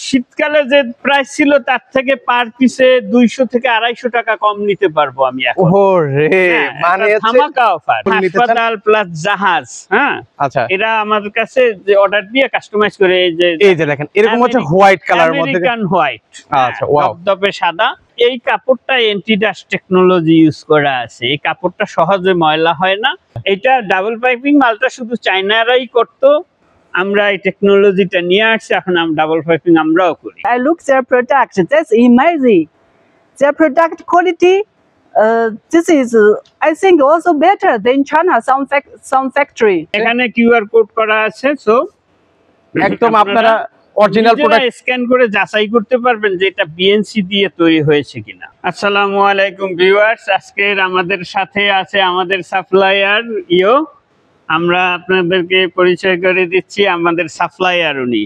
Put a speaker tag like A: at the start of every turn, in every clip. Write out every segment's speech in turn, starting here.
A: শীতকালে যে প্রাইস ছিল তার থেকে পার পিসে 200 থেকে 250 টাকা কম নিতে পারবো আমি এখন।
B: ওরে মানে
A: ধামাকা অফার, হাসপাতাল প্লাস জাহাজ। হ্যাঁ
B: আচ্ছা,
A: এরা আমাদের কাছে যে অর্ডার দিয়ে কাস্টমাইজ করে এই যে দেখেন
B: এরকম হচ্ছে হোয়াইট কালার মধ্যে,
A: আমেরিকান হোয়াইট।
B: আচ্ছা ওয়াও,
A: দপদপে সাদা। এই কাপড়টা এন্টি ডাস্ট টেকনোলজি ইউজ করা আছে। এই কাপড়টা সহজে ময়লা হয় না। এটা ডাবল পাইপিং মালটা শুধু চায়নারাই করতো, আমরা এই টেকনোলজিটা নিয়ে আসছি, এখন ডাবল পাইপিং আমরাও করি।
C: I look their product, that's amazing. Their product quality, this is I think also better than China some factory.
A: এখানে কিউআর কোড করা আছে, সো
B: একদম আপনারা অরিজিনাল প্রোডাক্ট
A: স্ক্যান করে যাচাই করতে পারবেন যে এটা বিএনসি দিয়ে তৈরি হয়েছে কিনা। আসসালামু আলাইকুম ভিউয়ার্স, আজকের আমাদের সাথে আছে আমাদের সাপ্লায়ার ইও। আমরা আপনাদেরকে পরিচয় করে দিচ্ছি, আমাদের সাপ্লায়ার উনি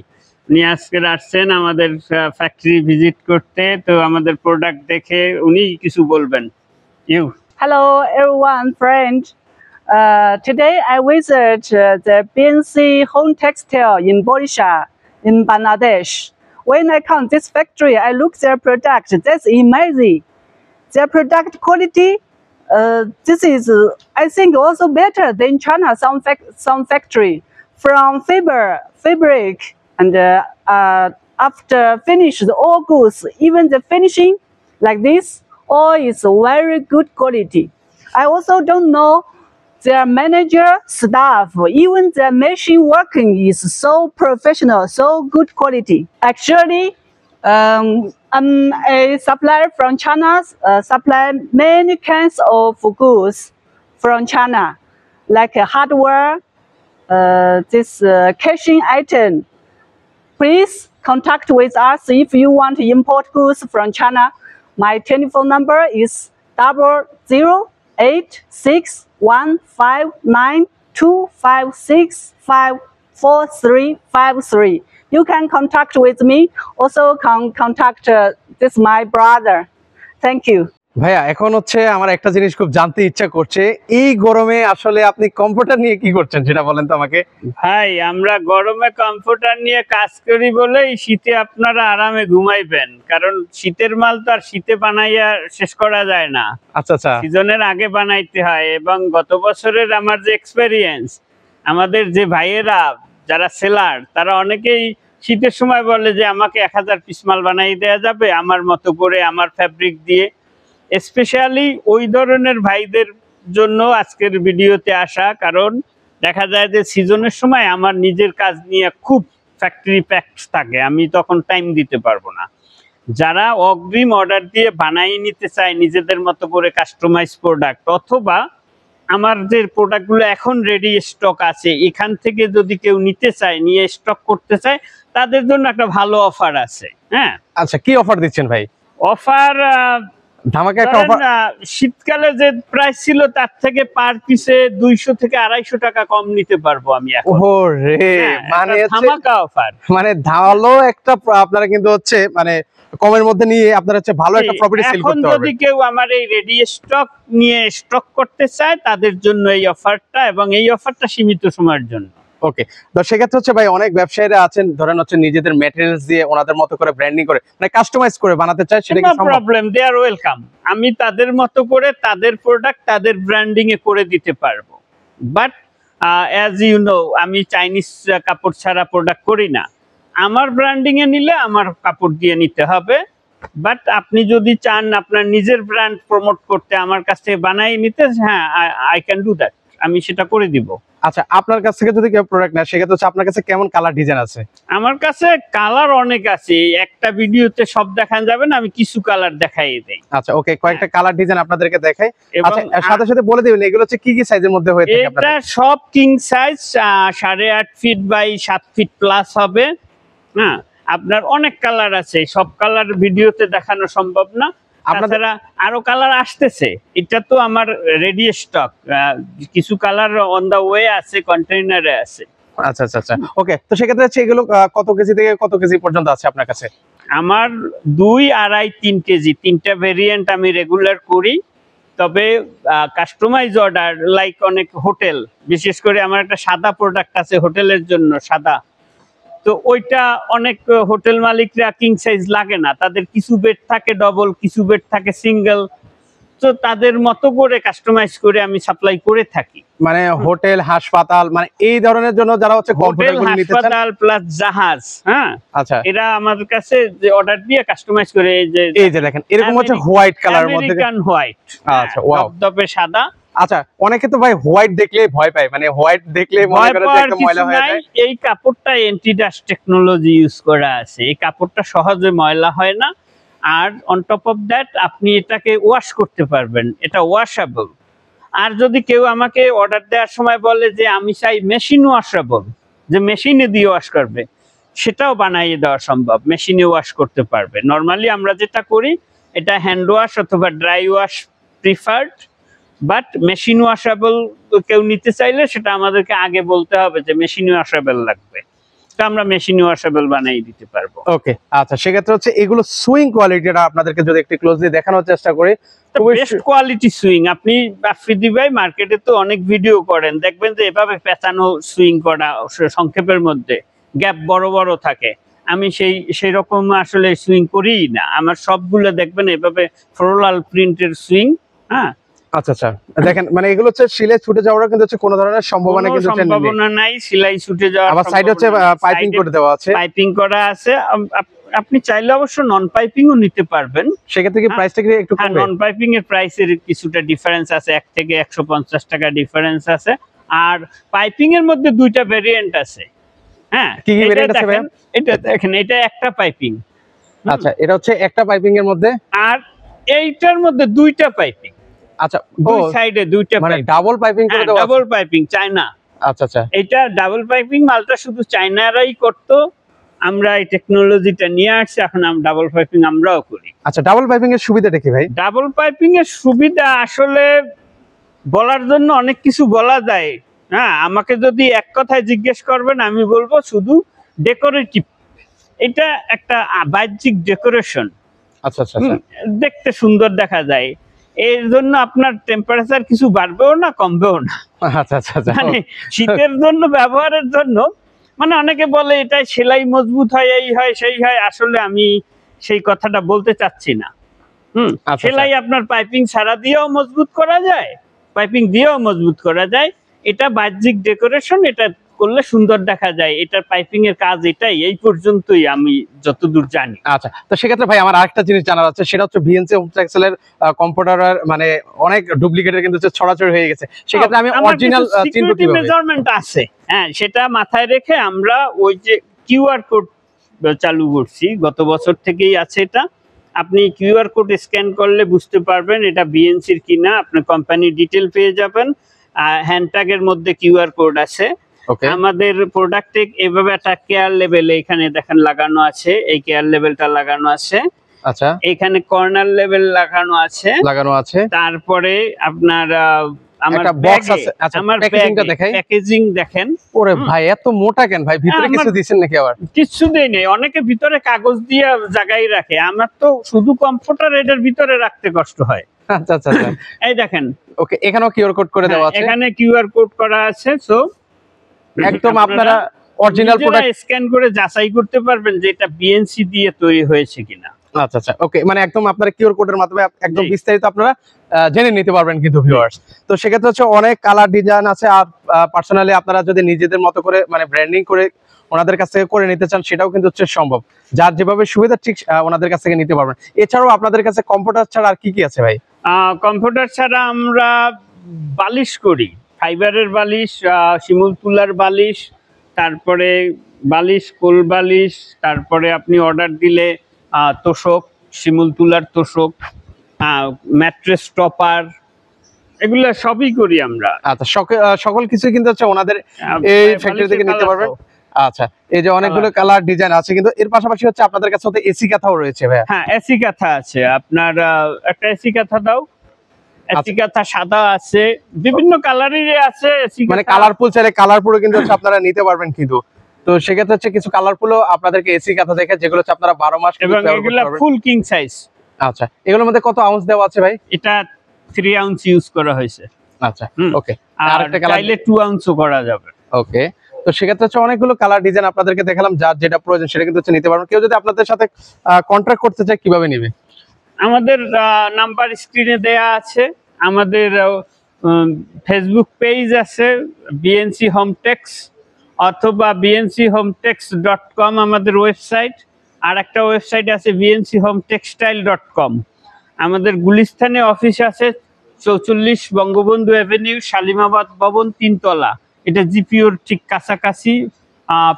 A: আজকে আসছেন আমাদের ফ্যাক্টরি ভিজিট করতে। তো আমাদের প্রোডাক্ট দেখে উনি কিছু বলবেন। You
C: Hello everyone, friend. Today I visit the BNC Home Textile in Bodisha in Bangladesh. When I come this factory, I look their product. That's amazing. Their product quality, this is I think also better than China some factory. From fabric and after finish all goods, even the finishing like this, all is very good quality. I also don't know their manager staff, even their machine working is so professional, so good quality. Actually, I'm a supplier from China, supply many kinds of goods from China, like hardware, this cashing item. Please contact with us if you want to import goods from China. My telephone number is 008615925654353. You can contact with me. Also contact this my brother. Thank you.
B: ভাইয়া, এখন হচ্ছে আমার একটা জিনিস খুব জানতে ইচ্ছা করছে, এই গরমে আসলে আপনি কমফোর্টার নিয়ে কি করছেন সেটা বলেন তো আমাকে।
A: ভাই, আমরা গরমে কমফোর্টার নিয়ে কাজ করি বলেই শীতে আপনারা আরামে ঘুমাইবেন, কারণ শীতের মাল তো আর শীতে বানাইয়া শেষ করা যায় না।
B: আচ্ছা আচ্ছা,
A: সিজনের আগে বানাইতে হয়। এবং গত বছরের আমার যে এক্সপেরিয়েন্স, আমাদের যে ভাইয়েরা যারা সেলার, তারা অনেকেই শীতের সময় বলে যে আমাকে 1000 পিস মাল বানাই দেওয়া যাবে আমার মতো করে, আমার ফ্যাব্রিক দিয়ে। স্পেশালি ওই ধরনের ভাইদের জন্য আজকের ভিডিওতে আসা, কারণ দেখা যায় যে সিজনের সময় আমার নিজের কাজ নিয়ে খুব ফ্যাক্টরি প্যাকড থাকে, আমি তখন টাইম দিতে পারবো না। যারা অগ্রিম অর্ডার দিয়ে বানাই নিতে চায় নিজেদের মতো করে কাস্টমাইজ প্রোডাক্ট, অথবা আমার যে প্রোডাক্টগুলো এখন রেডি স্টক আছে এখান থেকে যদি কেউ নিতে চায়, নিয়ে স্টক করতে চায়, তাদের জন্য একটা ভালো অফার আছে। হ্যাঁ
B: আচ্ছা, কি অফার দিচ্ছেন ভাই?
A: অফার
B: ধামাকা একটা অফার।
A: শীতকালে যে প্রাইস ছিল তার থেকে পার পিসে 200 থেকে 250 টাকা কম নিতে পারবো আমি এখন।
B: ওরে মানে
A: ধামাকা অফার,
B: মানে ভালো একটা আপনারা কিন্তু হচ্ছে মানে কমের মধ্যে নিয়ে আপনারা হচ্ছে ভালো একটা প্রপার্টি সেল করতে পারবেন।
A: যদি কেউ আমার এই রেডি স্টক নিয়ে স্টক করতে চায় তাদের জন্য এই অফারটা, এবং এই অফারটা সীমিত সময়ের জন্য।
B: ওকে, তো সেক্ষেত্রে হচ্ছে ভাই অনেক ব্যবসায়ীরা আছেন ধরেন হচ্ছে নিজেদের ম্যাটেরিয়ালস দিয়ে ওনাদের মতো করে ব্র্যান্ডিং করে মানে কাস্টমাইজ করে বানাতে চায়, সেটা কি সম্ভব?
A: প্রবলেম, দে আর ওয়েলকাম। আমি তাদের মতো করে তাদের প্রোডাক্ট তাদের ব্র্যান্ডিং এ করে দিতে পারবো। বাট অ্যাজ ইউ নো, আমি চাইনিজ কাপড় ছাড়া প্রোডাক্ট করি না। আমার ব্র্যান্ডিং এ নিলে আমার কাপড় দিয়ে নিতে হবে। বাট আপনি যদি চান আপনার নিজের ব্র্যান্ড প্রমোট করতে, আমার কাছ থেকে বানাই নিতে, হ্যাঁ আই ক্যান ডু দ্যাট, আমি সেটা করে দিব।
B: আচ্ছা, আপনার কাছ থেকে যদি কেউ প্রোডাক্ট নেয় সেক্ষেত্রে হচ্ছে আপনার কাছে কেমন কালার ডিজাইন আছে?
A: আমার কাছে কালার অনেক আছে, একটা ভিডিওতে সব দেখানো যাবে না, আমি কিছু কালার দেখাই দেই।
B: আচ্ছা ওকে, কয়েকটা কালার ডিজাইন আপনাদেরকে দেখাই। আচ্ছা, সাথে সাথে বলে দিবেন এগুলো হচ্ছে কি কি সাইজের মধ্যে হয়ে থাকে আপনাদের?
A: এটা সব king size, 8.5 feet by 7 feet plus হবে। হ্যাঁ, আপনার অনেক কালার আছে, সব কালার ভিডিওতে দেখানো সম্ভব না। আপনারা আরো কালার আসতেছে, এটা তো আমার রেডি স্টক, কিছু কালার অন দা ওয়ে আছে, কন্টেইনারে আছে।
B: আচ্ছা আচ্ছা আচ্ছা, ওকে। তো সেক্ষেত্রে হচ্ছে এগুলো কত কেজি থেকে কত কেজি পর্যন্ত আছে আপনার কাছে?
A: আমার 2, 2.5, 3 কেজি, 3টা ভেরিয়েন্ট আমি রেগুলার করি। তবে কাস্টমাইজ অর্ডার লাইক অনেক হোটেল, বিশেষ করে আমার একটা সাদা প্রোডাক্ট আছে হোটেলের জন্য, সাদা তো ওইটা অনেক হোটেল মালিকরা কিং সাইজ লাগে না, তাদের কিছু বেড থাকে ডবল, কিছু বেড থাকে সিঙ্গেল, তো তাদের মতো করে কাস্টমাইজ করে আমি সাপ্লাই করে থাকি।
B: মানে হোটেল, হাসপাতাল, মানে এই ধরনের জন্য যারা হচ্ছে
A: হোটেল,
B: কমফোর্টেবল নিতে চান,
A: হাসপাতাল প্লাস জাহাজ, হ্যাঁ
B: আচ্ছা
A: এরা আমাদের কাছে যে অর্ডার দিয়ে কাস্টমাইজ করে,
B: এই যে দেখেন এরকম হচ্ছে হোয়াইট কালারের মধ্যে,
A: আমেরিকান হোয়াইট,
B: আচ্ছা, wow।
A: দপদপে সাদা।
B: আচ্ছা অনেকে তো ভাই হোয়াইট দেখলেই ভয় পায়, মানে হোয়াইট দেখলে মনে
A: ভয়
B: করে যে
A: পাওয়ার
B: একটা
A: কিছু
B: ময়লা হয়ে
A: নাই,
B: যায়।
A: এই কাপড়টা অ্যান্টি ডাস্ট টেকনোলজি ইউজ করা আছে, এই কাপড়টা সহজে ময়লা হয় না। আর অন টপ অফ দ্যাট আপনি এটাকে ওয়াশ করতে পারবেন, এটা ওয়াশেবল। আর যদি কেউ আমাকে অর্ডার দেওয়ার সময় বলে যে আমি চাই মেশিন ওয়াশেবল, যে মেশিনে দিয়ে ওয়াশ করবে, সেটাও বানিয়ে দেওয়া সম্ভব, মেশিনে ওয়াশ করতে পারবে। নর্মালি আমরা যেটা করি এটা হ্যান্ড ওয়াশ অথবা dry wash preferred, but machine washable কেউ নিতে চাইলে সেটা আমাদেরকে আগে বলতে হবে যে মেশিন ওয়াশেবল লাগবে, তো আমরা মেশিন ওয়াশেবল বানিয়ে দিতে পারবো।
B: ওকে, আচ্ছা সেক্ষেত্রে হচ্ছে এগুলো সুইং কোয়ালিটিটা আপনাদেরকে যদি একটু ক্লোজলি দেখানোর চেষ্টা করি,
A: বেস্ট কোয়ালিটি সুইং। আপনি আফ্রিদি ভাই মার্কেটে তো অনেক ভিডিও করেন, দেখবেন যে এভাবে পেঁচানো সুইং করা সংক্ষেপের মধ্যে গ্যাপ বড় বড় থাকে, আমি সেই রকম আসলে সুইং করিই না। আমার সবগুলো দেখবেন এভাবে ফ্লোরাল প্রিন্টের সুইং। হ্যাঁ
B: আচ্ছা আচ্ছা দেখেন, মানে এগুলো হচ্ছে সিলাই ছুটে যাওয়ার কিন্তু হচ্ছে কোনো ধরনের সম্ভাবনা কিন্তু হচ্ছে নেই।
A: সম্ভাবনা নাই সেলাই ছুটে যাওয়ার।
B: আবার সাইড হচ্ছে পাইপিং করে দেওয়া আছে,
A: পাইপিং করা আছে। আপনি চাইলে অবশ্য নন পাইপিংও নিতে পারবেন।
B: সেক্ষেত্রে কি প্রাইসটা কি একটু কমবে?
A: নন পাইপিং এর প্রাইসের কিছুটা ডিফারেন্স আছে, 1 থেকে 150 টাকা ডিফারেন্স আছে। আর পাইপিং এর মধ্যে দুইটা ভেরিয়েন্ট আছে। হ্যাঁ
B: কি কি ভেরিয়েন্ট আছে ভাই?
A: এটা দেখেন, এটা একটা পাইপিং।
B: আচ্ছা এটা হচ্ছে একটা পাইপিং এর মধ্যে,
A: আর এইটার মধ্যে দুইটা পাইপিং।
B: আচ্ছা
A: দুই সাইডে দুইটা
B: মানে
A: পাইপিং,
B: ডাবল পাইপিং করে দেওয়া আছে।
A: Double piping China.
B: আচ্ছা আচ্ছা
A: এটা ডাবল পাইপিং মালটা শুধু চায়নারাই করতো, আমরা এই টেকনোলজিটা নিয়ে আসছি, এখন ডাবল পাইপিং আমরাও করি।
B: আচ্ছা ডাবল পাইপিং এর সুবিধাটা কি ভাই?
A: ডাবল পাইপিং এর সুবিধা আসলে বলার জন্য অনেক কিছু বলা যায়। হ্যাঁ, আমাকে যদি এক কথায় জিজ্ঞেস করবেন আমি বলবো শুধু ডেকোরেটিভ, এটা একটা বাহ্যিক ডেকোরেশন।
B: আচ্ছা আচ্ছা আচ্ছা
A: দেখতে সুন্দর দেখা যায়, এর জন্য আপনার টেম্পারেচার কিছু বাড়বেও না কমবেও না।
B: আচ্ছা আচ্ছা আচ্ছা
A: মানে শীতের জন্য ব্যবহারের জন্য, মানে অনেকে বলে এটা সেলাই মজবুত হয়, এই হয় সেই হয়, আসলে আমি সেই কথাটা বলতে চাচ্ছি না।
B: আচ্ছা।
A: সেলাই আপনার পাইপিং ছাড়া দিয়েও মজবুত করা যায়, পাইপিং দিয়েও মজবুত করা যায়। এটা বাহ্যিক ডেকোরেশন, এটা করলে সুন্দর দেখা যায়, এটার পাইপিং এর কাজ এটাই, এই পর্যন্তই আমি যতদূর জানি।
B: আচ্ছা, তো সেক্ষেত্রে ভাই আমার আরেকটা জিনিস জানার আছে, সেটা হচ্ছে ভিএনসি হোম টেক্সটাইলের কম্পিউটারের মানে অনেক ডুপ্লিকেটের কিন্তু হচ্ছে ছড়াছড়ি হয়ে গেছে, সেক্ষেত্রে আমি অরিজিনাল চিনব কিভাবে?
A: মেজারমেন্ট আছে, হ্যাঁ সেটা মাথায় রেখে আমরা ওই যে কিউআর কোড চালু করছি, গত বছর থেকেই আছে এটা। আপনি কিউআর কোড স্ক্যান করলে বুঝতে পারবেন এটা বিএনসির কিনা, আপনি কোম্পানি ডিটেল পেয়ে যাবেন। হ্যান্ড ট্যাগের মধ্যে কিউআর কোড আছে। আমাদের প্রোডাক্টে এভাবে একটা কেয়ার লেভেল এখানে দেখেন লাগানো আছে, এই কেয়ার লেভেলটা লাগানো আছে।
B: আচ্ছা,
A: এখানে কর্নার লেভেল লাগানো আছে। তারপরে আপনার আমার বক্স আছে। আচ্ছা, আমার প্যাকেজিংটা দেখাই, প্যাকেজিং দেখেন।
B: ওরে ভাই এত মোটা কেন ভাই, ভিতরে কিছু দিবেন নাকি? আবার
A: কিছু দেই নাই, অনেকে ভিতরে কাগজ দিয়ে জায়গায় রাখে, আমার তো শুধু কম্পিউটার এটার ভিতরে রাখতে কষ্ট হয়।
B: আচ্ছা আচ্ছা আচ্ছা
A: এই দেখেন,
B: ওকে, এখানেও কিউআর কোড করে দেওয়া আছে,
A: এখানে কিউআর কোড করা আছে। সো
B: একদম আপনারা অরিজিনাল প্রোডাক্ট
A: স্ক্যান করে যাচাই করতে পারবেন যে এটা বিএনসি দিয়ে তৈরি হয়েছে কিনা।
B: আচ্ছা আচ্ছা ওকে, মানে একদম আপনারা কিউআর কোডের মাধ্যমে একদম বিস্তারিত আপনারা জেনে নিতে পারবেন কিন্তু ভিউয়ার্স। তো সেক্ষেত্রে হচ্ছে অনেক কালার ডিজাইন আছে, আর পার্সোনালি আপনারা যদি নিজেদের মতো করে মানে ব্র্যান্ডিং করে ওনাদের কাছ থেকে করে নিতে চান সেটাও কিন্তু হচ্ছে সম্ভব, যার যেভাবে সুবিধা ঠিক ওনাদের কাছ থেকে নিতে পারবেন। এছাড়াও আপনাদের কাছে কম্পিউটার ছাড়া আর কি কি আছে ভাই?
A: কম্পিউটার ছাড়া আমরা বালিশ করি, ফাইবারের বালিশ, শিমুল তুলার বালিশ, তারপরে বালিশ, কোল বালিশ, তারপরে আপনি অর্ডার দিলে তোষক, শিমুল তুলার তোষক, ম্যাট্রেস টপার, এগুলো সবই করি আমরা।
B: আচ্ছা, সকল কিছু কিন্তু হচ্ছে ওনাদের এই ফ্যাক্টরি থেকে নিতে পারবেন। আচ্ছা, এই যে অনেকগুলো কালার ডিজাইন আছে, কিন্তু এর পাশাপাশি হচ্ছে আপনাদের কাছে হচ্ছে এসি কাঁথাও রয়েছে ভাই?
A: হ্যাঁ, এসি কাঁথা আছে। আপনার একটা এসি কাঁথা দাও। এসি কাঁথা সাদা আছে, বিভিন্ন কালারেরই আছে এসি কাঁথা,
B: মানে কালারফুল চাইলে কালারফুলও কিন্তু হচ্ছে আপনারা নিতে পারবেন কিন্তু। তো সেক্ষেত্রে হচ্ছে কিছু কালারফুলও আপনাদেরকে এসি কাঁথা দেখে, যেগুলো হচ্ছে আপনারা 12 মাস
A: এবং এগুলা ফুল কিং সাইজ।
B: আচ্ছা, এগুলোর মধ্যে কত আউন্স দেওয়া আছে ভাই?
A: এটা 3 আউন্স ইউজ করা হয়েছে।
B: আচ্ছা ওকে,
A: আর চাইলে 2 আউন্সও করা যাবে।
B: ওকে, তো সেক্ষেত্রে হচ্ছে অনেকগুলো কালার ডিজাইন আপনাদেরকে দেখালাম, যার যেটা প্রয়োজন সেটা কিন্তু হচ্ছে নিতে পারবেন। কেউ যদি আপনাদের সাথে কন্ট্রাক্ট করতে চায় কিভাবে নিবে?
A: আমাদের নাম্বার স্ক্রিনে দেয়া আছে, আমাদের ফেসবুক পেজ আছে বিএনসি হোমটেক্স, অথবা bnchometex.com আমাদের ওয়েবসাইট। আর একটা ওয়েবসাইট আছে bnchometextile.com। আমাদের গুলিস্তানে অফিস আছে 44 বঙ্গবন্ধু অ্যাভিনিউ, শালিমাবাদ ভবন 3 তলা। এটা জিপিওর ঠিক কাছাকাছি,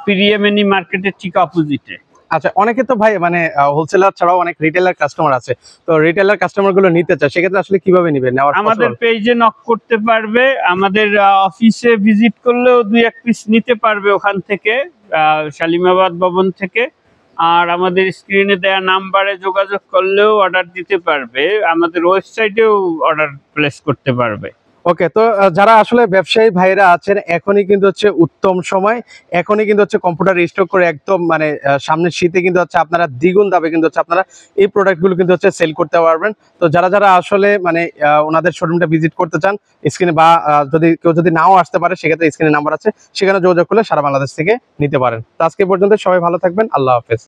A: পিরিএমএনি মার্কেটের ঠিক অপোজিটে।
B: আচ্ছা, অনেকে তো ভাই মানে হোলসেলার ছাড়াও অনেক রিটেলার কাস্টমার আছে, তো রিটেলার কাস্টমার গুলো নিতে চায়, সেক্ষেত্রে আসলে কিভাবে নিবে? নেওয়ার
A: আমাদের পেজে নক করতে পারবে, আমাদের অফিসে ভিজিট করলেও 2-1 পিস নিতে পারবে ওখান থেকে, শালিমাবাদ ভবন থেকে। আর আমাদের স্ক্রিনে দেয়া নাম্বারে যোগাযোগ করলেও অর্ডার দিতে পারবে, আমাদের ওয়েবসাইটেও অর্ডার প্লেস করতে পারবে।
B: ওকে, তো যারা আসলে ব্যবসায়ী ভাইরা আছেন, এখনই কিন্তু হচ্ছে উত্তম সময়, এখনই কিন্তু হচ্ছে কম্পিউটার স্টক করে একদম মানে সামনের শীতে কিন্তু হচ্ছে আপনারা দ্বিগুণ দামে কিন্তু হচ্ছে আপনারা এই প্রোডাক্টগুলো কিন্তু হচ্ছে সেল করতে পারবেন। তো যারা যারা আসলে মানে ওনাদের শোরুমটা ভিজিট করতে চান, স্ক্রিনে বা যদি কেউ যদি নাও আসতে পারে, সেক্ষেত্রে স্ক্রিনে নাম্বার আছে, সেখানে যোগাযোগ করলে সারা বাংলাদেশ থেকে নিতে পারেন। তো আজকে পর্যন্ত সবাই ভালো থাকবেন, আল্লাহ হাফেজ।